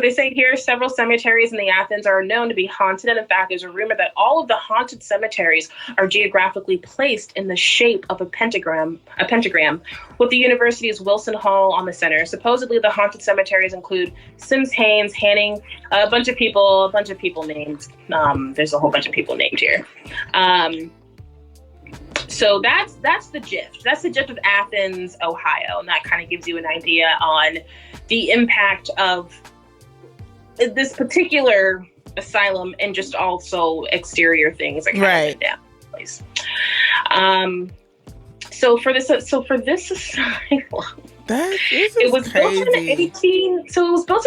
they say here several cemeteries in the Athens are known to be haunted. And in fact, there's a rumor that all of the haunted cemeteries are geographically placed in the shape of a pentagram, with the university's Wilson Hall on the center. Supposedly, the haunted cemeteries include Sims Haynes, Hanning, a bunch of people named. There's a whole bunch of people named here. So that's the gist. That's the gist of Athens, Ohio. And that kind of gives you an idea on the impact of this particular asylum and just also exterior things that kind of went down the place. So for this asylum, it was built in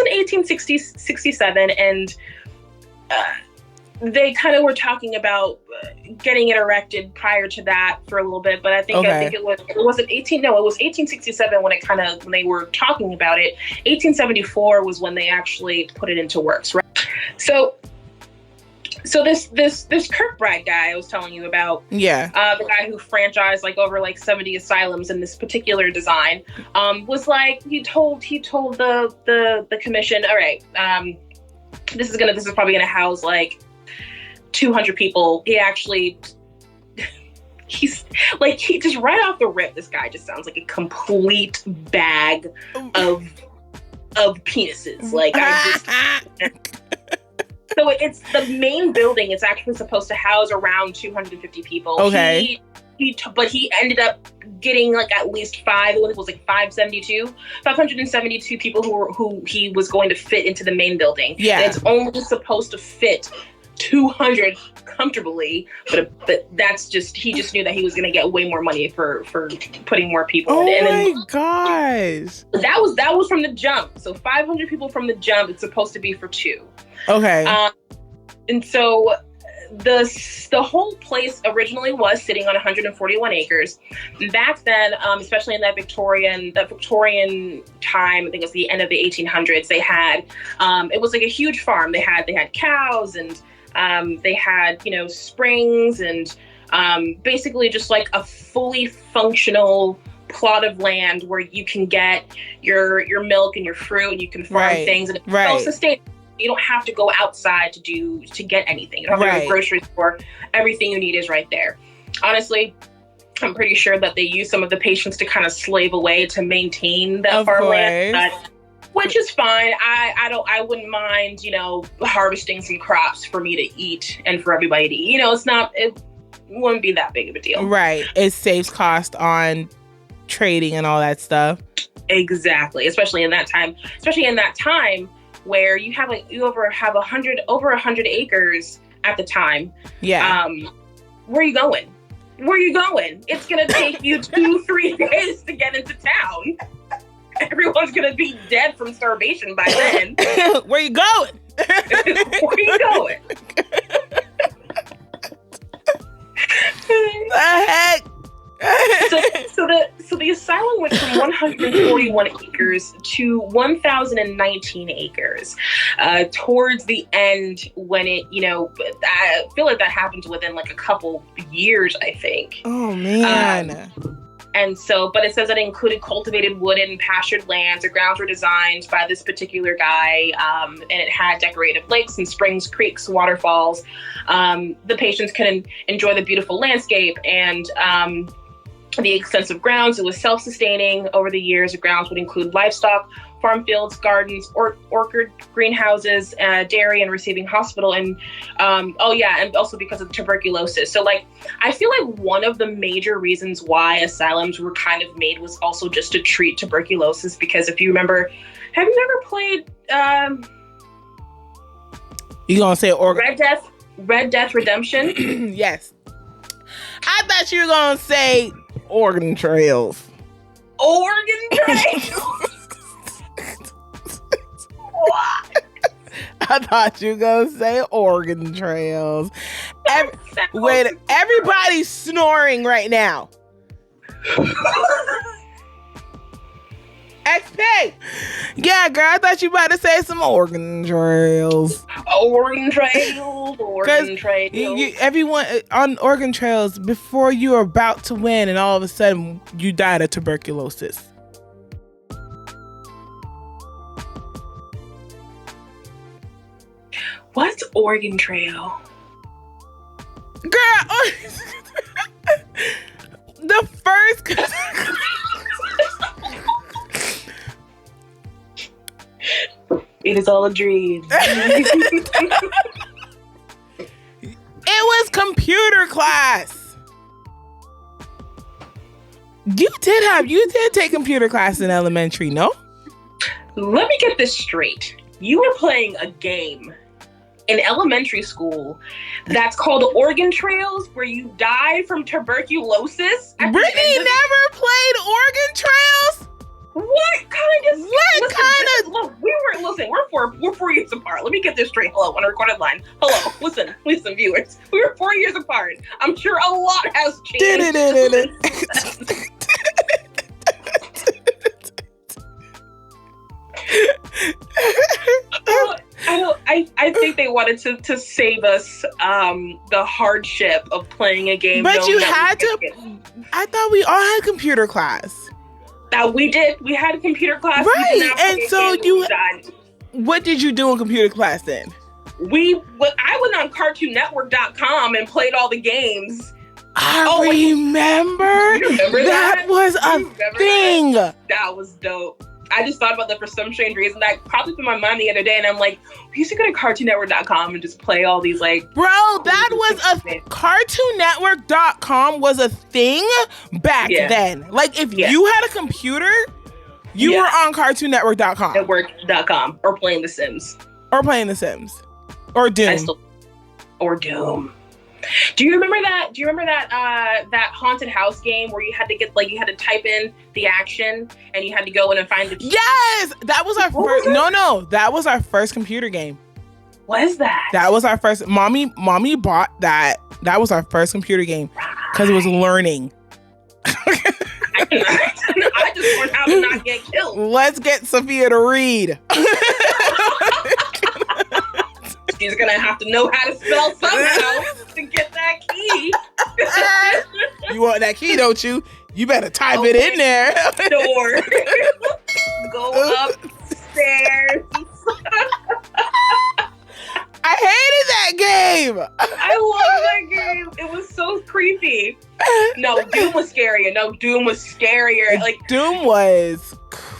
1867, and they kind of were talking about getting it erected prior to that for a little bit, but I think it was 1867 when they were talking about it. 1874 was when they actually put it into works, right? So this Kirkbride guy I was telling you about, the guy who franchised over 70 asylums in this particular design, was like, he told the commission, all right, this is probably gonna house 200 people. He just right off the rip, this guy just sounds like a complete bag of penises. So it's the main building. It's actually supposed to house around 250 people. Okay. But he ended up getting at least 572 people who he was going to fit into the main building. Yeah. And it's only supposed to fit 200 comfortably, but that's just, he just knew that he was going to get way more money for putting more people in. Oh my gosh. That was from the jump. So 500 people from the jump. It's supposed to be for 2. Okay. And so the whole place originally was sitting on 141 acres. Back then, especially in that Victorian time, I think it was the end of the 1800s, they had, it was a huge farm. They had cows, and they had, springs, and basically just a fully functional plot of land where you can get your milk and your fruit, and you can farm things, and it's self-sustainable. You don't have to go outside to get anything. You don't have to go to the grocery store. Everything you need is right there. Honestly, I'm pretty sure that they use some of the patients to kind of slave away to maintain that farmland, which is fine. I wouldn't mind, harvesting some crops for me to eat and for everybody to eat. It wouldn't be that big of a deal. Right. It saves cost on trading and all that stuff. Exactly. Especially in that time where you have over 100 acres at the time. Yeah. Where are you going? It's gonna take you 2-3 days to get into town. Everyone's gonna be dead from starvation by then. Where you going? Where you going? The heck? So the asylum went from 141 acres to 1,019 acres towards the end, when it, I feel like that happened within a couple years, I think. Oh man. And so, but it says that it included cultivated wood and pastured lands. The grounds were designed by this particular guy, and it had decorated lakes and springs, creeks, waterfalls. The patients could enjoy the beautiful landscape and the extensive grounds. It was self-sustaining. Over the years, the grounds would include livestock, farm fields, gardens, orchard, greenhouses, dairy, and receiving hospital. And and also because of tuberculosis. So I feel like one of the major reasons why asylums were kind of made was also just to treat tuberculosis. Because if you remember, have you ever played you gonna say Red Death Redemption? Yes. I thought you were gonna say Oregon Trails. Oregon Trails? What? I thought you were gonna say Oregon Trails. Wait, everybody's snoring right now. XP! Yeah, girl, I thought you were about to say some Oregon Trails. Oregon Trails. Everyone on Oregon Trails, before you were about to win, and all of a sudden you died of tuberculosis. What's Oregon Trail? Girl, the first. It is all a dream. It was computer class. You did take computer class in elementary, no? Let me get this straight. You were playing a game in elementary school that's called Oregon Trails, where you died from tuberculosis. Brittany never played Oregon Trails? What kind of? Look, we're 4 years apart. Let me get this straight. Hello, on a recorded line. Hello, listen, viewers. We were 4 years apart. I'm sure a lot has changed. I think they wanted to save us the hardship of playing a game. But you had to. I thought we all had computer class. We did. We had a computer class. Right. And so what did you do in computer class then? I went on CartoonNetwork.com and played all the games. I remember. You remember that? That was a thing. That was dope. I just thought about that for some strange reason. That popped up in my mind the other day, and I'm like, we used to go to CartoonNetwork.com and just play all these Bro, that was CartoonNetwork.com was a thing back then. Like, if you had a computer, you were on CartoonNetwork.com. Network.com. Or playing The Sims. Or Doom. Or Doom. Do you remember that that haunted house game where you had to you had to type in the action and you had to go in and find the key? Yes, that was our first. No, that was our first computer game. What is that? That was our first. Mommy bought that. That was our first computer game because it was learning. I just learned how to not get killed. Let's get Sophia to read. She's gonna have to know how to spell somehow to get that key. You want that key, don't you? You better type it in there. Door. Go upstairs. I hated that game. I love that game. It was so creepy. No, Doom was scarier. Like Doom was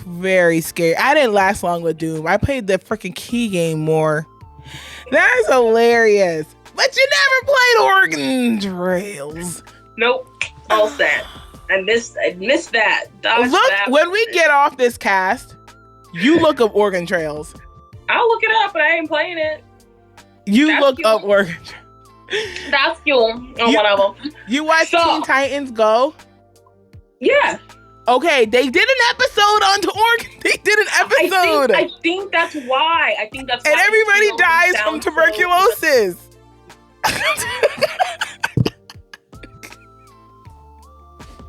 very scary. I didn't last long with Doom. I played the freaking key game more. That's hilarious. But you never played Oregon Trails. Nope. All set. I missed that. When we get off this cast, you look up Oregon Trails. I'll look it up, but I ain't playing it. Up Oregon Trails. That's cool. One of them. You watch Teen Titans Go? Yeah. Okay, they did an episode on Oregon. They did an episode. I think that's why. And everybody dies from tuberculosis.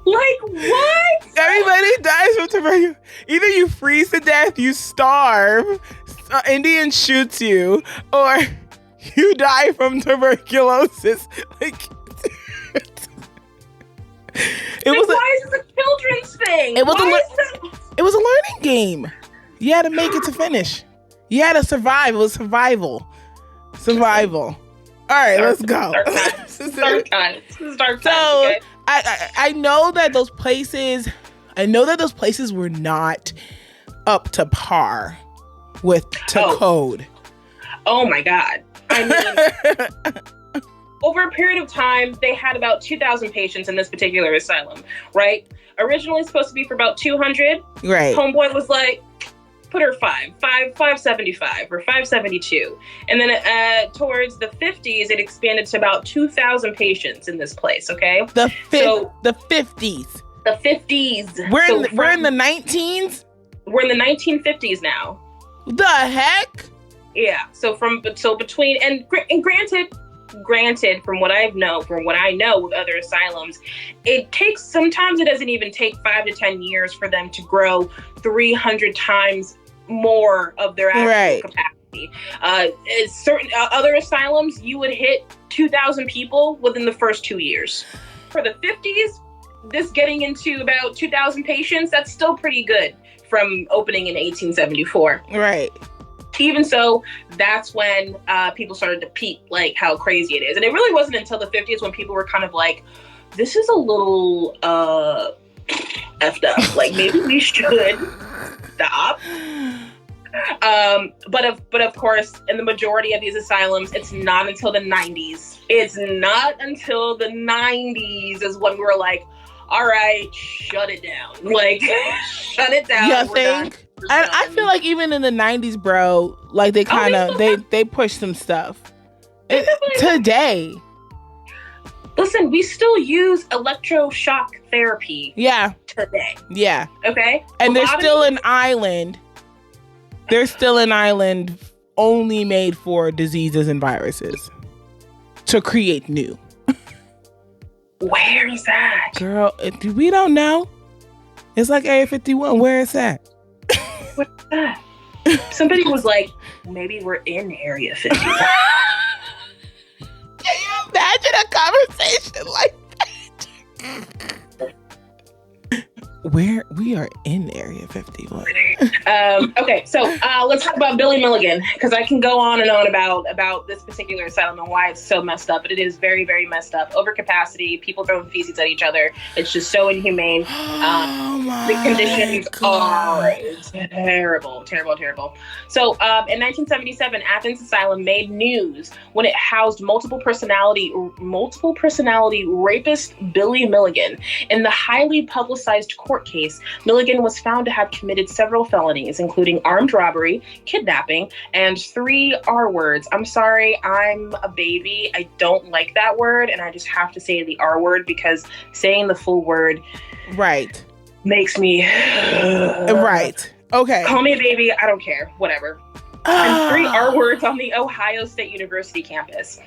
Like what? Everybody dies from tuberculosis. Either you freeze to death, you starve, Indian shoots you, or you die from tuberculosis. Why is this a children's thing? It was a learning game. You had to make it to finish. You had to survive. It was survival. All right, let's go. Start time. So okay. I know that those places. Were not up to par with code. Oh my God! I mean. Over a period of time, they had about 2,000 patients in this particular asylum, right? Originally supposed to be for about 200. Right. Homeboy was like, put her 575 or 572. And then towards the 50s, it expanded to about 2,000 patients in this place, okay? The 50s. The 50s. We're in the 19s? We're in the 1950s now. The heck? Yeah. Between, and granted, from what I know with other asylums, sometimes it doesn't even take 5 to 10 years for them to grow 300 times more of their actual capacity. Certain other asylums, you would hit 2,000 people within the first 2 years. For the 50s, this getting into about 2,000 patients, that's still pretty good from opening in 1874. Right. Even so, that's when people started to peep, like, how crazy it is. And it really wasn't until the 50s when people were kind of like, this is a little effed up. Like, maybe we should stop. But of course, in the majority of these asylums, it's not until the 90s. It's not until the 90s is when we're like, all right, shut it down. Like, shut it down. You think? And I feel like even in the 90s, bro, like they kind of they pushed some stuff. Today. Listen, we still use electroshock therapy. Yeah. Today. Yeah. Okay. And there's still an island. There's still an island only made for diseases and viruses to create new. Where is that? Girl, we don't know. It's like Area 51. Where is that? What's that? Somebody was like, maybe we're in Area 51. Can you imagine a conversation like that? Where we are in Area 51. Okay, so let's talk about Billy Milligan, because I can go on and on about this particular asylum and why it's so messed up, but it is very, very messed up. Overcapacity, people throwing feces at each other. It's just so inhumane. The conditions are terrible, terrible, terrible. So in 1977, Athens Asylum made news when it housed multiple personality rapist Billy Milligan. In the highly publicized court case, Milligan was found to have committed several felonies, including armed robbery, kidnapping, and 3 R words. I'm sorry, I'm a baby. I don't like that word, and I just have to say the R word because saying the full word makes me right. Okay. Call me a baby. I don't care. Whatever. And 3 R words on the Ohio State University campus.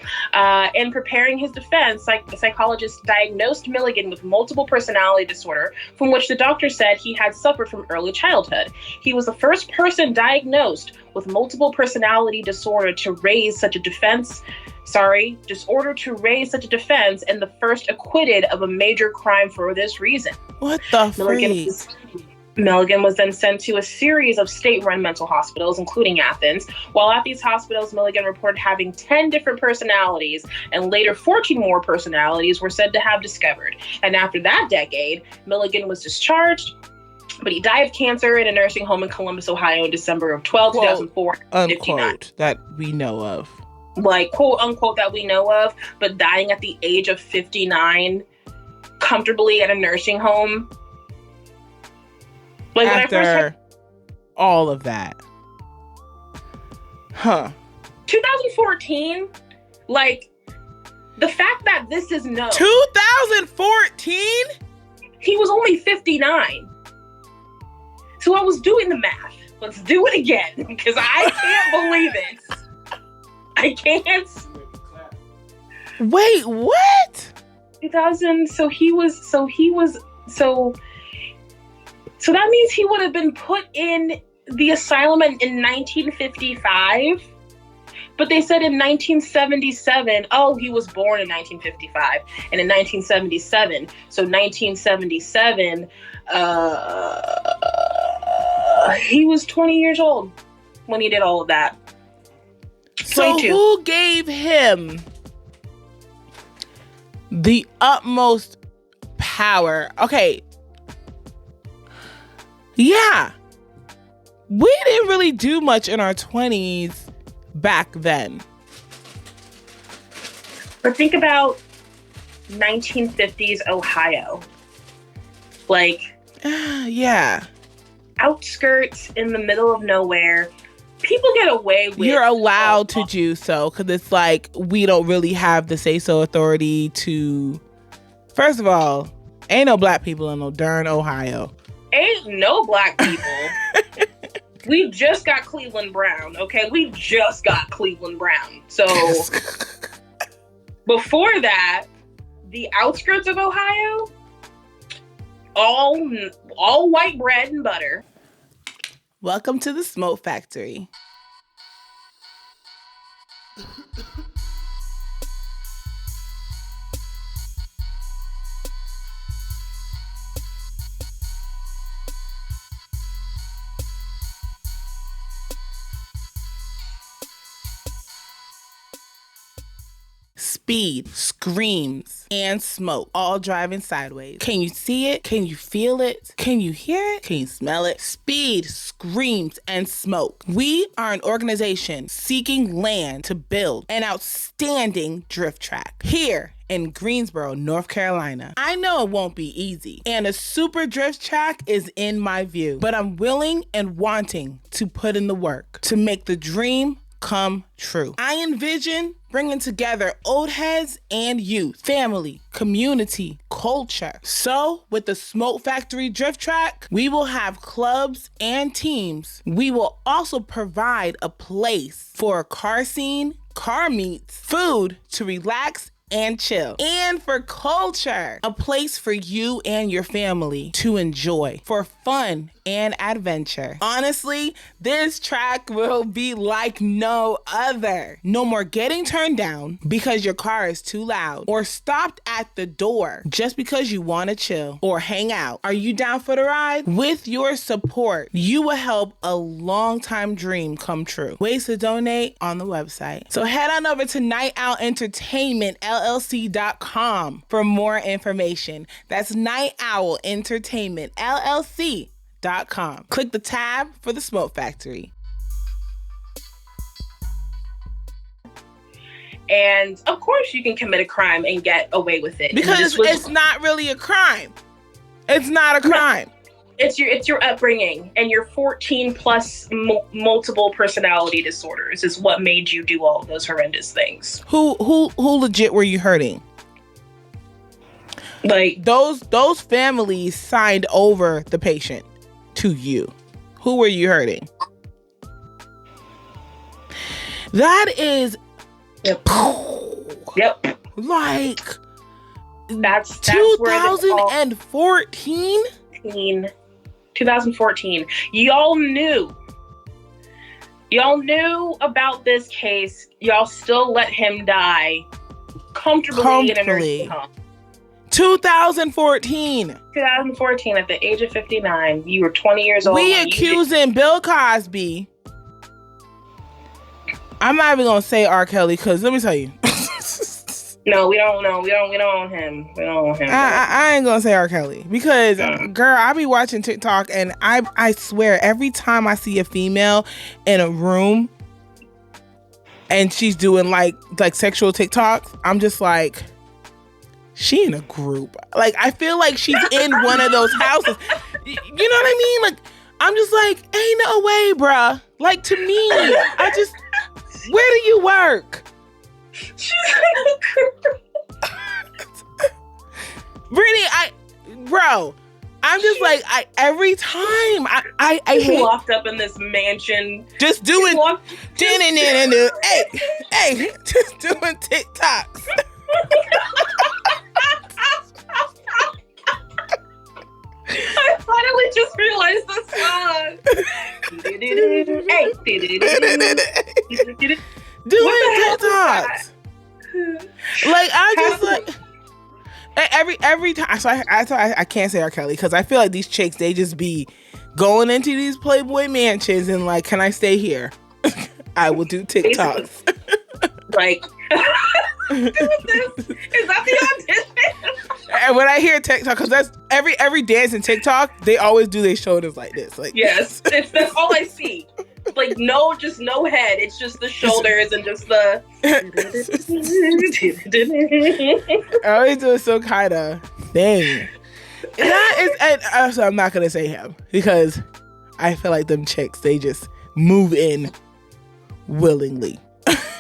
In preparing his defense, psychologists diagnosed Milligan with multiple personality disorder, from which the doctor said he had suffered from early childhood. He was the first person diagnosed with multiple personality disorder to raise such a defense, and the first acquitted of a major crime for this reason. What the freak? Milligan was then sent to a series of state-run mental hospitals, including Athens. While at these hospitals, Milligan reported having 10 different personalities, and later 14 more personalities were said to have discovered. And after that decade, Milligan was discharged, but he died of cancer in a nursing home in Columbus, Ohio in December of 2004. Unquote, that we know of. Like, quote, unquote, that we know of, but dying at the age of 59, comfortably at a nursing home. Like, after all of that. 2014, like, the fact that this is known. 2014? He was only 59. So I was doing the math. Let's do it again, because I can't believe it. I can't. Wait, what? 2000, so that means he would have been put in the asylum in 1955, but they said in 1977, he was born in 1955, and in 1977, so 1977, he was 20 years old when he did all of that. So 22. Who gave him the utmost power? Okay. Yeah. We didn't really do much in our 20s back then. But think about 1950s Ohio. Like, yeah. Outskirts in the middle of nowhere. People get away with... You're allowed to do so, because it's like, we don't really have the say-so authority to... First of all, ain't no black people in no darn Ohio. Ain't no black people. We just got Cleveland Brown, okay? We just got Cleveland Brown. So before that, the outskirts of Ohio, all white bread and butter. Welcome to the Smoke Factory. speed, screams, and smoke, all driving sideways. Can you see it? Can you feel it? Can you hear it? Can you smell it? Speed, screams, and smoke. We are an organization seeking land to build an outstanding drift track here in Greensboro, North Carolina. I know it won't be easy, and a super drift track is in my view, but I'm willing and wanting to put in the work to make the dream come true. I envision bringing together old heads and youth, family, community, culture. So with the Smoke Factory Drift Track, we will have clubs and teams. We will also provide a place for a car scene, car meets, food to relax and chill, and for culture, a place for you and your family to enjoy for fun and adventure. Honestly, this track will be like no other. No more getting turned down because your car is too loud or stopped at the door just because you want to chill or hang out. Are you down for the ride? With your support, you will help a long-time dream come true. Ways to donate on the website. So head on over to Night Owl Entertainment LLC.com for more information. That's Night Owl Entertainment LLC.com. Click the tab for the Smoke Factory. And of course you can commit a crime and get away with it. Because it's not really a crime. It's not a crime. It's your upbringing and your 14 plus multiple personality disorders is what made you do all those horrendous things. Who legit were you hurting? Like those families signed over the patient to you. Who were you hurting? That is Yep. Like that's 2014? 2014. Y'all knew about this case. Y'all still let him die comfortably in a nursing home. 2014 at the age of 59. You were 20 years old. We accusing Bill Cosby. I'm not even gonna say R. Kelly because let me tell you. No, we don't know. We don't want him. We don't want him. I ain't gonna say R. Kelly because, girl, I be watching TikTok and I swear every time I see a female in a room and she's doing like sexual TikToks, I'm just like, she in a group. Like I feel like she's in one of those houses. You know what I mean? Like I'm just like, ain't no way, bruh. Like to me, where do you work? She's in a group. Brittany, I'm just like, every time I hate locked up in this mansion, just doing, hey, just doing TikToks. I finally just realized the song. Doing TikToks. Like I just like every time. So I can't say R. Kelly because I feel like these chicks, they just be going into these Playboy mansions and like, can I stay here? I will do TikToks. Like, is that the audition? And when I hear TikTok, because that's every dance in TikTok, they always do their shoulders like this. Like yes, that's all I see. Like no head. It's just the shoulders and just the. I always do it so kind of thing. So I'm not gonna say him because I feel like them chicks, they just move in willingly.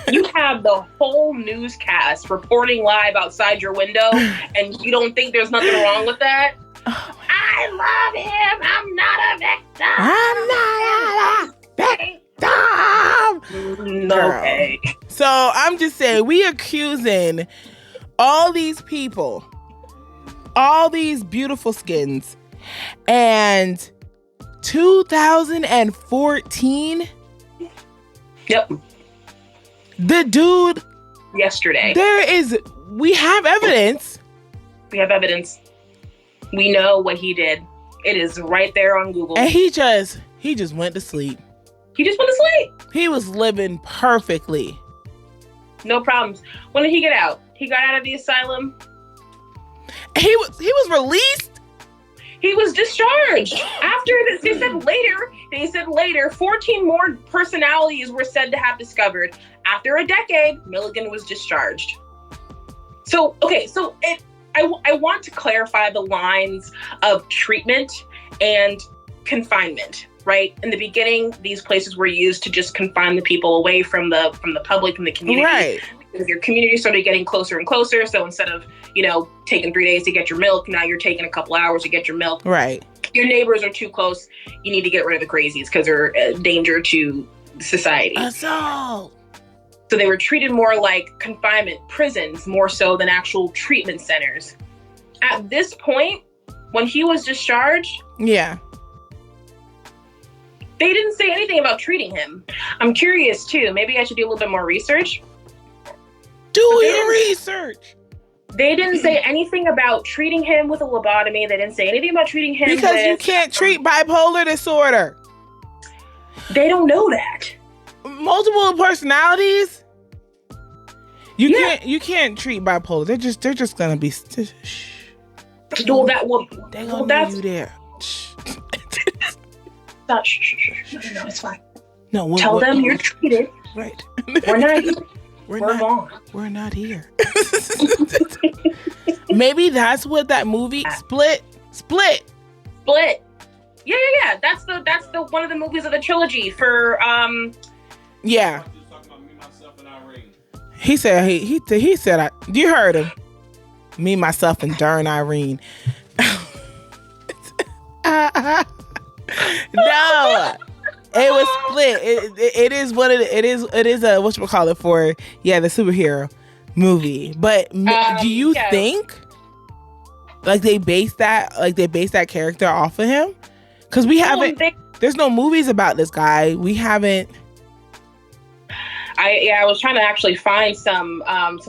You have the whole newscast reporting live outside your window, and you don't think there's nothing wrong with that? Oh, I love him. I'm not a victim. Okay. So I'm just saying, we accusing all these people, all these beautiful skins, and 2014. Yep. The dude. Yesterday. We have evidence. We have evidence. We know what he did. It is right there on Google. And he just went to sleep. He just went to sleep. He was living perfectly. No problems. When did he get out? he got out of the asylum. He was released? He was discharged. After this, they said later, 14 more personalities were said to have discovered. After a decade, Milligan was discharged. So, okay, I want to clarify the lines of treatment and confinement, right? In the beginning, these places were used to just confine the people away from the public and the community. Right. Your community started getting closer and closer. So instead of, taking 3 days to get your milk, now you're taking a couple hours to get your milk. Right. Your neighbors are too close. You need to get rid of the crazies because they're a danger to society. Assault. So they were treated more like confinement prisons, more so than actual treatment centers. At this point, when he was discharged, yeah, they didn't say anything about treating him. I'm curious too. Maybe I should do a little bit more research. Do your research. They didn't say anything about treating him with a lobotomy. They didn't say anything about treating him because you can't treat bipolar disorder. They don't know that. Multiple personalities. You can't treat bipolar. They're just gonna be. Well, they're gonna leave you there. No, it's fine. No, tell them you're treated. Right. We're not here. We're not here. Maybe that's what that movie Split. Yeah. That's the one of the movies of the trilogy for Yeah. He said he said you heard him. Me, myself, and darn Irene. No. It was Split. It is what it is. It is a whatchamacallit for the superhero movie. But do you think they base that character off of him? Because we haven't. There's no movies about this guy. We haven't. I was trying to actually find some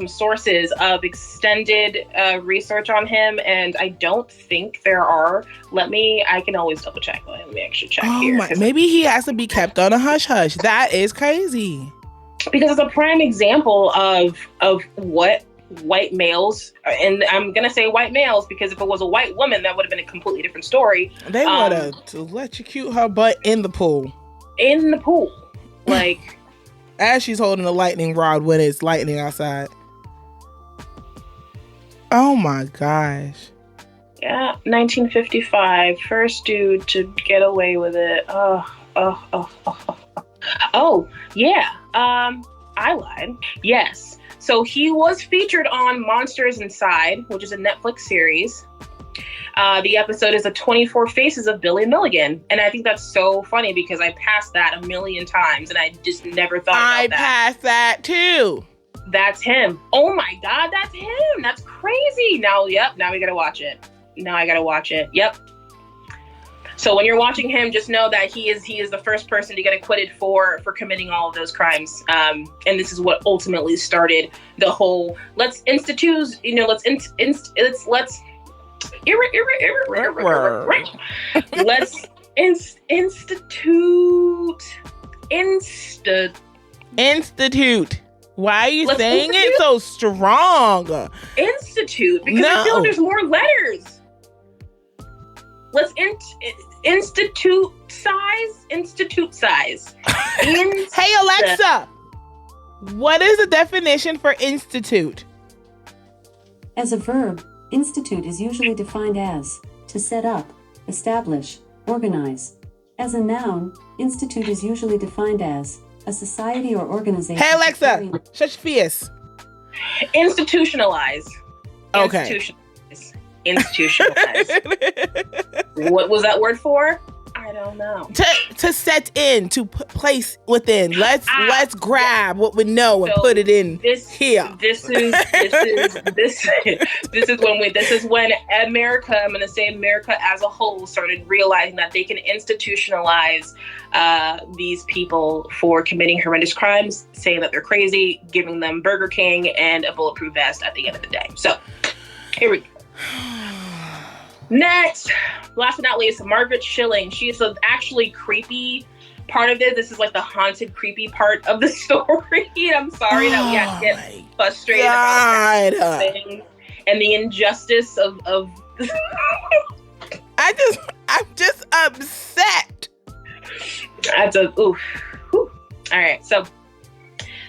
sources of extended research on him, and I don't think there are. I can always double check. Let me actually check here. Maybe he has to be kept on a hush hush. That is crazy. Because it's a prime example of what white males, and I'm gonna say white males because if it was a white woman, that would have been a completely different story. They would have electrocute her butt in the pool. Like. As she's holding a lightning rod when it's lightning outside. Oh my gosh. Yeah, 1955. First dude to get away with it. Oh, yeah. I lied. Yes. So he was featured on Monsters Inside, which is a Netflix series. The episode is the 24 Faces of Billy Milligan. And I think that's so funny because I passed that a million times and I just never thought about that. I passed that too. That's him. Oh my God, that's him. That's crazy. Now we gotta watch it. Now I gotta watch it. Yep. So when you're watching him, just know that he is the first person to get acquitted for committing all of those crimes. And this is what ultimately started the whole let's institute institute. Why are you saying it so strong? Institute, because I feel like there's more letters. Let's institute size. Hey Alexa, what is the definition for institute? As a verb, institute is usually defined as to set up, establish, organize. As a noun, institute is usually defined as a society or organization. Hey Alexa, shut your face. Institutionalize. Okay. Institutionalize. What was that word for? I don't know. To set in, to place within. Let's grab what we know and put it in here. This is when America, I'm going to say America as a whole, started realizing that they can institutionalize these people for committing horrendous crimes, saying that they're crazy, giving them Burger King and a bulletproof vest at the end of the day. So here we go. Next, last but not least, Margaret Schilling. She's an actually creepy part of it. This is like the haunted, creepy part of the story. I'm sorry that we have to get frustrated about things and the injustice of I'm just upset. All right, so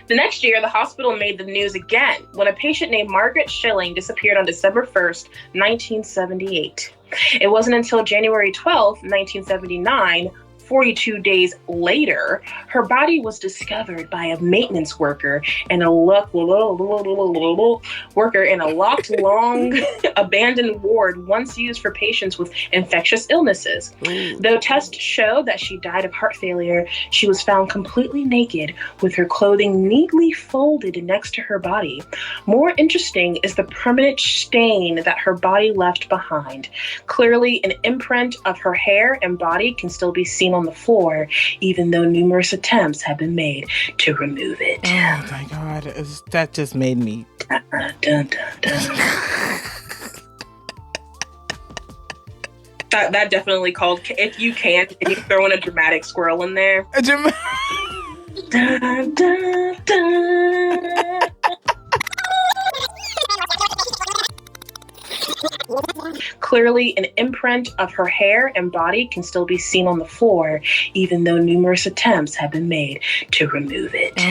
the next year, the hospital made the news again when a patient named Margaret Schilling disappeared on December 1st, 1978. It wasn't until January 12th, 1979, 42 days later, her body was discovered by a maintenance worker in a locked, long, abandoned ward once used for patients with infectious illnesses. Though tests showed that she died of heart failure, she was found completely naked with her clothing neatly folded next to her body. More interesting is the permanent stain that her body left behind. Clearly, an imprint of her hair and body can still be seen on the floor, even though numerous attempts have been made to remove it. Oh my God, that just made me... Dun, dun, dun. That definitely called, if you can you throw in a dramatic squirrel in there. Dun, dun, dun. Clearly, an imprint of her hair and body can still be seen on the floor, even though numerous attempts have been made to remove it.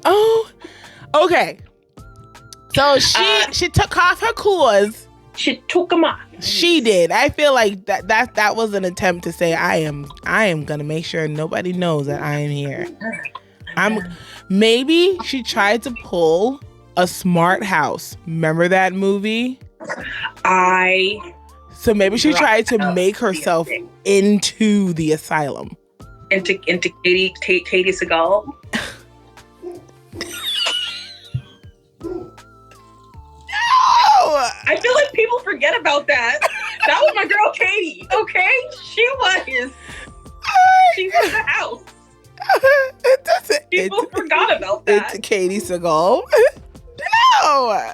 Oh, okay. So she took off her clothes. She took them off. She did. I feel like that was an attempt to say I am gonna make sure nobody knows that I am here. Maybe she tried to pull a Smart House. Remember that movie? So maybe she tried to make herself into the asylum. Into Katie Seagal. I feel like people forget about that. That was my girl Katie. Okay, she was the house. People forgot about that. It's Katie Seagal. No.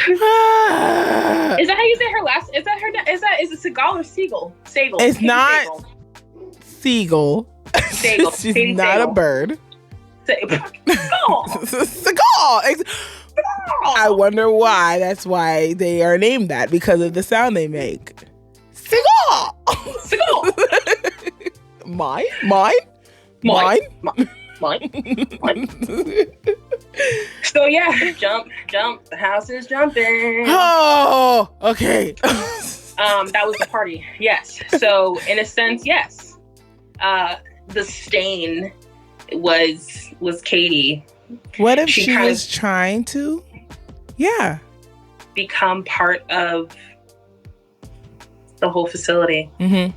Is that how you say her last? Is it Seagal or Siegel? Seagal. It's not Siegel. She's Katie not Seagal. A bird. Seagal. I wonder why. That's why they are named that, because of the sound they make. Seagal. Mine. So yeah, jump. The house is jumping. Oh, okay. That was the party. Yes. So in a sense, yes. The stain was Katie. What if she was trying to? Yeah. Become part of the whole facility. Mm-hmm.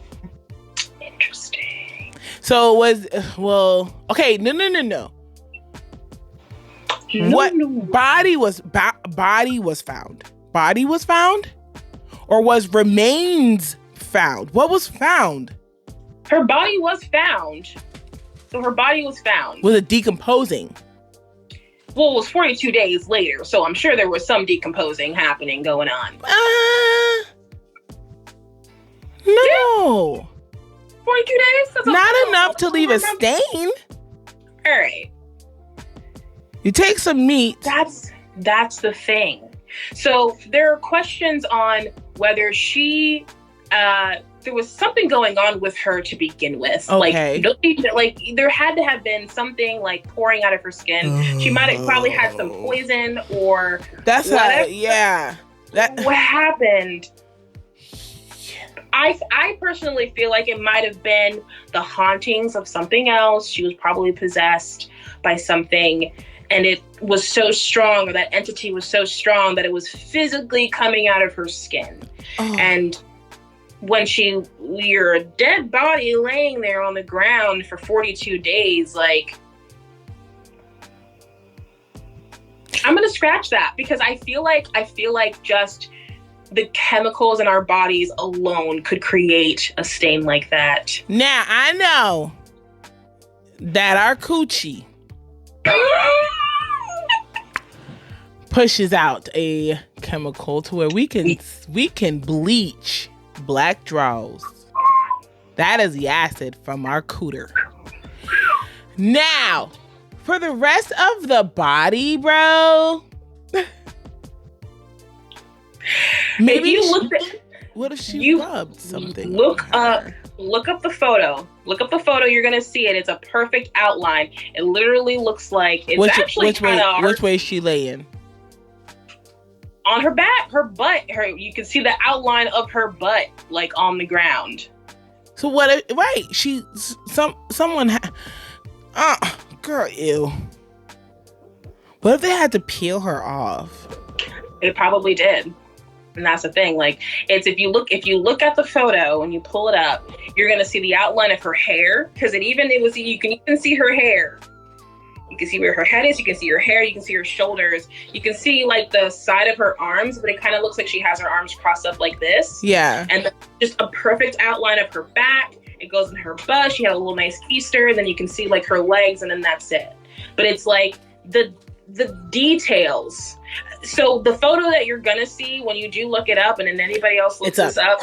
Interesting. So it was, okay, no. What body was found? Body was found? Or was remains found? What was found? Her body was found. So her body was found. Was it decomposing? Well, it was 42 days later, so I'm sure there was some decomposing going on. No. 42 days? That's not enough to leave a stain. All right. You take some meat. That's the thing. So there are questions on whether she, there was something going on with her to begin with. Okay. Like there had to have been something like pouring out of her skin. She might have probably had some poison or that's whatever. What happened? I personally feel like it might have been the hauntings of something else. She was probably possessed by something, and it was so strong, or that entity was so strong that it was physically coming out of her skin. Oh. And when you're a dead body laying there on the ground for 42 days, like, I'm gonna scratch that, because I feel like just the chemicals in our bodies alone could create a stain like that. Now, I know that our coochie pushes out a chemical to where we can bleach black draws. That is the acid from our cooter. Now, for the rest of the body, bro. Maybe if you look at, what if she rubbed something? Look up the photo. Look up the photo. You're gonna see it. It's a perfect outline. It literally looks like it's which way is she laying? On her back, her butt. You can see the outline of her butt, like on the ground. So what? Right? Someone. Girl, ew. What if they had to peel her off? It probably did. And that's the thing. Like, it's if you look at the photo and you pull it up, you're gonna see the outline of her hair, because you can even see her hair. You can see where her head is. You can see her hair. You can see her shoulders. You can see like the side of her arms, but it kind of looks like she has her arms crossed up like this. Yeah. And just a perfect outline of her back. It goes in her butt. She had a little nice keister, and then you can see like her legs, and then that's it. But it's like the details. So the photo that you're gonna see when you do look it up, and then anybody else looks this up.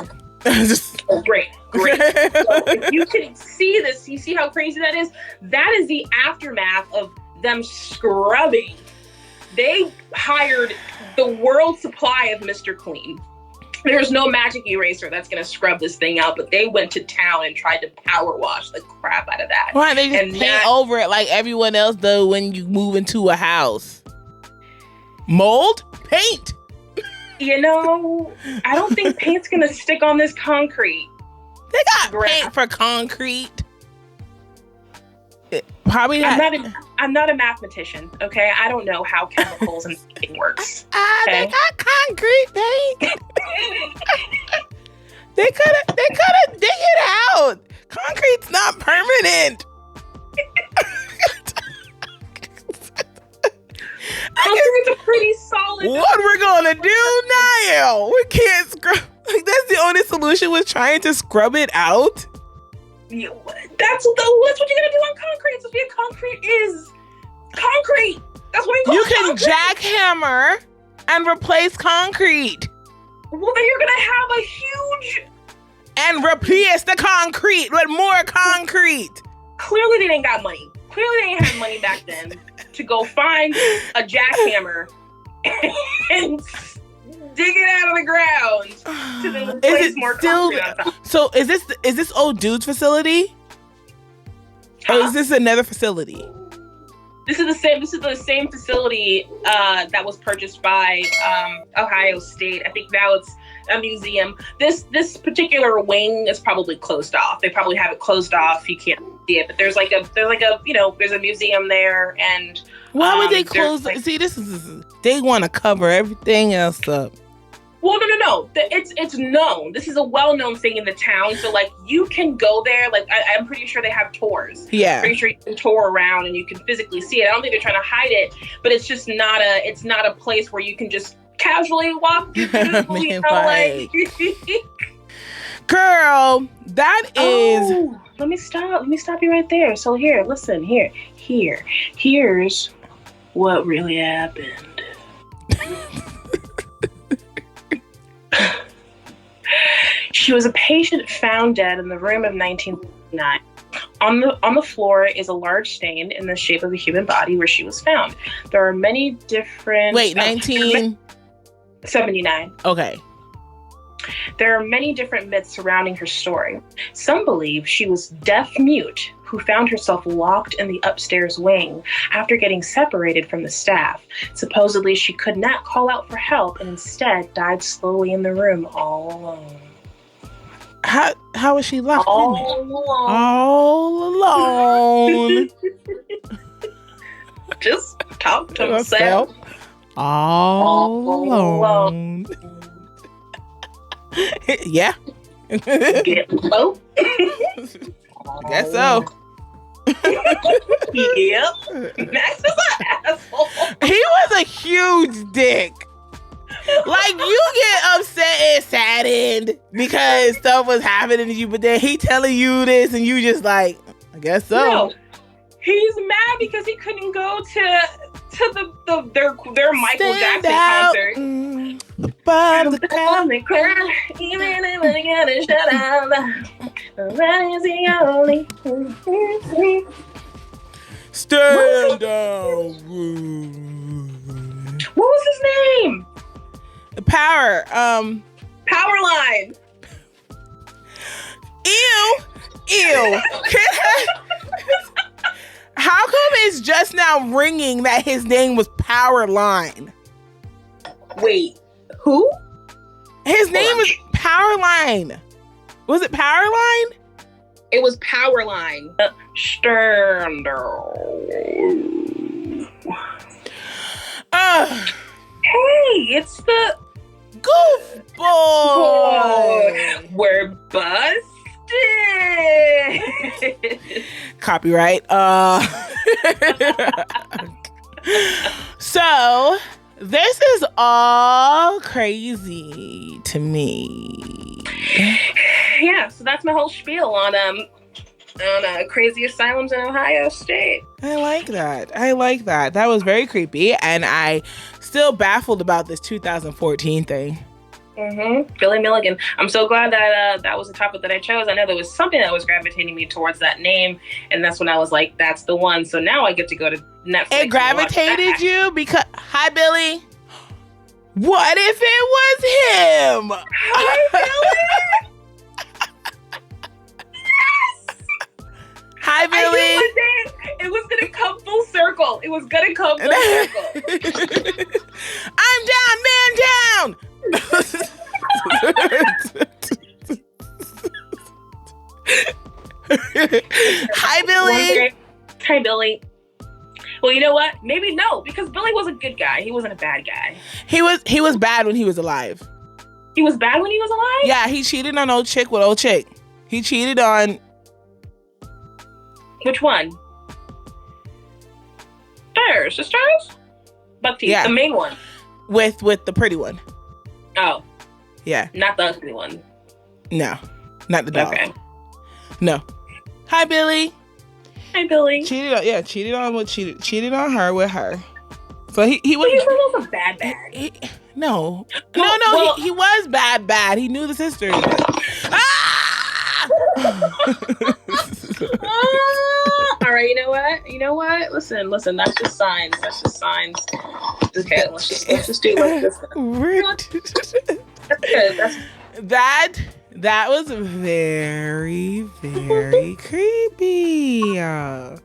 Great. So if you can see this, you see how crazy that is? That is the aftermath of them scrubbing. They hired the world supply of Mr. Clean. There's no magic eraser that's going to scrub this thing out, but they went to town and tried to power wash the crap out of that. Why they just paint over it like everyone else does when you move into a house? Mold? Paint! You know, I don't think paint's going to stick on this concrete. They got paint for concrete. Probably not. I'm not a mathematician, okay? I don't know how chemicals and painting works. They got concrete paint. They could have dig it out. Concrete's not permanent. Concrete's a pretty solid. What we're gonna do now? We can't scrub. Like, that's the only solution, was trying to scrub it out. Yeah, that's what you're gonna do on concrete. So concrete is concrete. That's what you can jackhammer and replace concrete. Well, then you're gonna have a huge and replace the concrete with more concrete. Clearly, they didn't got money. Clearly, they didn't have money back then to go find a jackhammer and dig it out of the ground to then replace more concrete on top. So is this old dude's facility? Or is this another facility? This is the same facility that was purchased by Ohio State. I think now it's a museum. This particular wing is probably closed off. They probably have it closed off. You can't see it, but there's a museum there. And why would they close? See, they want to cover everything else up. Well, no. It's known. This is a well-known thing in the town. So, like, you can go there. Like, I'm pretty sure they have tours. Yeah. I'm pretty sure you can tour around and you can physically see it. I don't think they're trying to hide it, but it's just not a place where you can just casually walk through. Girl, that is. Oh, let me stop you right there. So here, listen, here's what really happened. She was a patient found dead in the room of 1979. On the floor is a large stain in the shape of a human body where she was found. There are many different... Wait, 1979. Okay. There are many different myths surrounding her story. Some believe she was deaf-mute who found herself locked in the upstairs wing after getting separated from the staff. Supposedly, she could not call out for help and instead died slowly in the room all alone. How was she locked all in? Alone. All alone. Just talk to myself. All alone. Yeah. Get low. Guess so. Yep. Max is an asshole. He was a huge dick. Like, you get upset and saddened because stuff was happening to you, but then he telling you this and you just like, I guess so. No. He's mad because he couldn't go to to their Michael Stand Jackson out, concert. Above the crowd. Even if I gotta shut up, that is the only. Stand down. What was his name? Power. Powerline. Ew. How come it's just now ringing that his name was Powerline? Wait, who? His name was Powerline. Was it Powerline? It was Powerline. Stand down. Hey, it's the Goofball. We're busted. Copyright. So this is all crazy to me. Yeah, so that's my whole spiel on crazy asylums in Ohio State. I like that. That was very creepy, and I still baffled about this 2014 thing. Billy Milligan. I'm so glad that that was the topic that I chose. I know there was something that was gravitating me towards that name, and that's when I was like, that's the one. So now I get to go to Netflix. It gravitated you because, hi, Billy. What if it was him? Hi, Billy. Hi, Billy. It was gonna come full circle. I'm down, man, down. Hi, Billy. Hi, Billy. Well, you know what? Maybe no, because Billy was a good guy. He wasn't a bad guy. He was bad when he was alive. He was bad when he was alive? Yeah, he cheated on old chick with old chick. He cheated on... Which one? Sisters? Buck teeth, yeah. The main one. With the pretty one. Oh. Yeah. Not the ugly one. No. Not the dog. Okay. No. Hi, Billy. Hi, Billy. Cheated on her with her. So he was... He's almost a bad. No. Well, he was bad. He knew the sisters. All right, you know what? Listen, that's just signs. Okay, let's just do it like this. That's good. That was very, very creepy. Yeah,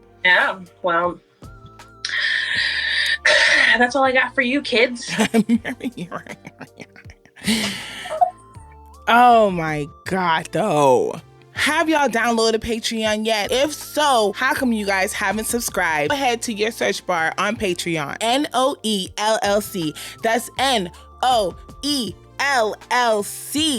well, that's all I got for you, kids. Oh my God, though. Have y'all downloaded Patreon yet? If so, how come you guys haven't subscribed? Go ahead to your search bar on Patreon. NOELLC. That's NOELLC.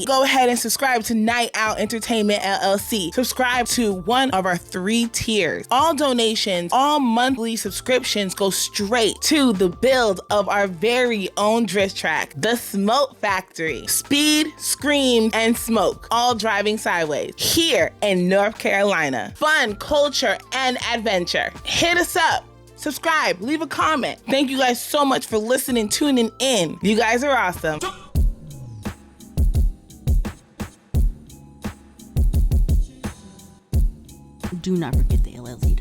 Go ahead and subscribe to Night Out Entertainment LLC. Subscribe to one of our 3 tiers. All donations, all monthly subscriptions go straight to the build of our very own drift track, The Smoke Factory. Speed, scream, and smoke, all driving sideways here in North Carolina. Fun, culture, and adventure. Hit us up. Subscribe, leave a comment. Thank you guys so much for listening, tuning in. You guys are awesome. Do not forget the LLC.